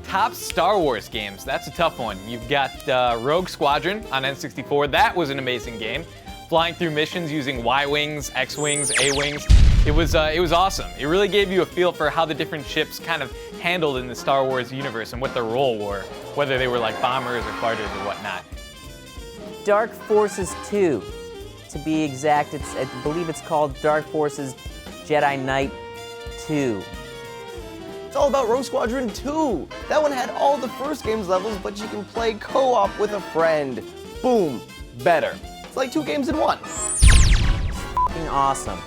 Top Star Wars games, that's a tough one. You've got Rogue Squadron on N64, that was an amazing game. Flying through missions using Y-Wings, X-Wings, A-Wings. It was awesome. It really gave you a feel for how the different ships kind of handled in the Star Wars universe and what their role were, whether they were like bombers or fighters or whatnot. Dark Forces 2, to be exact. I believe it's called Dark Forces Jedi Knight 2. It's all about Rogue Squadron 2. That one had all the first game's levels, but you can play co-op with a friend. Boom, better. It's like 2 games in 1. F***ing awesome.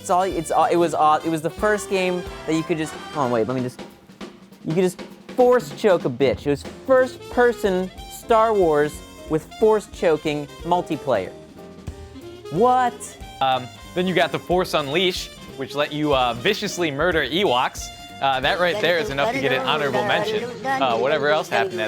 It was the first game that you could just, hold on, wait, you could just force choke a bitch. It was first person Star Wars with force choking multiplayer. What? Then you got the Force Unleashed, which let you viciously murder Ewoks. That right there is enough to get an honorable mention. Whatever else happened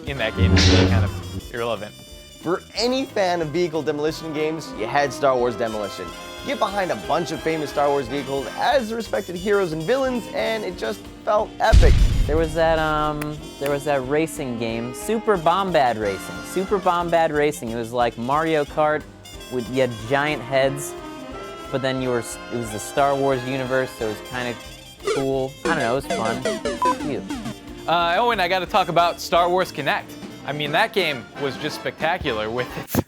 in that game is really kind of irrelevant. For any fan of vehicle demolition games, you had Star Wars Demolition. Get behind a bunch of famous Star Wars vehicles as respected heroes and villains, and it just felt epic. There was that racing game, Super Bombad Racing. Super Bombad Racing. It was like Mario Kart, you had giant heads, but then it was the Star Wars universe, so it was kind of cool. I don't know, it was fun. You. Oh, and I got to talk about Star Wars Kinect. I mean, that game was just spectacular with its...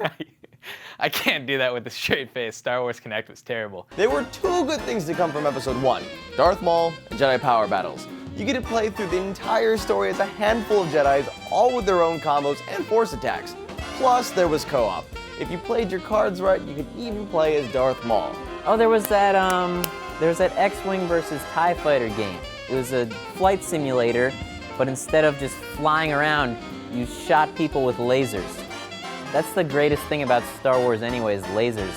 I can't do that with a straight face. Star Wars Kinect was terrible. There were 2 good things to come from Episode 1, Darth Maul and Jedi power battles. You get to play through the entire story as a handful of Jedis, all with their own combos and force attacks. Plus, there was co-op. If you played your cards right, you could even play as Darth Maul. Oh, there was that X-Wing versus TIE Fighter game. It was a flight simulator, but instead of just flying around, you shot people with lasers. That's the greatest thing about Star Wars anyways, lasers.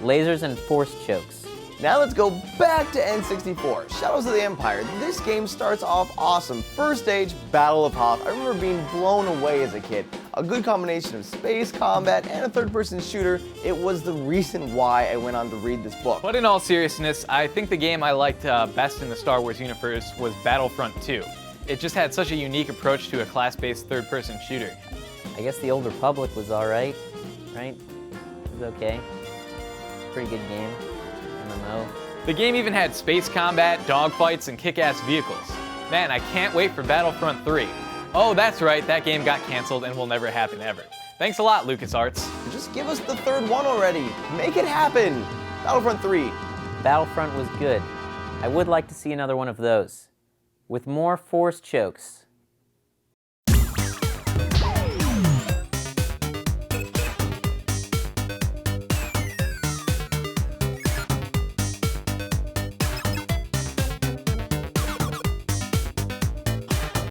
Lasers and force chokes. Now let's go back to N64, Shadows of the Empire. This game starts off awesome. First stage, Battle of Hoth. I remember being blown away as a kid. A good combination of space combat and a third-person shooter. It was the reason why I went on to read this book. But in all seriousness, I think the game I liked best in the Star Wars universe was Battlefront II. It just had such a unique approach to a class-based third-person shooter. I guess the Old Republic was alright, right? It was okay. Pretty good game. MMO. The game even had space combat, dogfights, and kick-ass vehicles. Man, I can't wait for Battlefront 3. Oh, that's right, that game got canceled and will never happen ever. Thanks a lot, LucasArts. Just give us the 3rd one already. Make it happen. Battlefront 3. Battlefront was good. I would like to see another one of those. With more force chokes.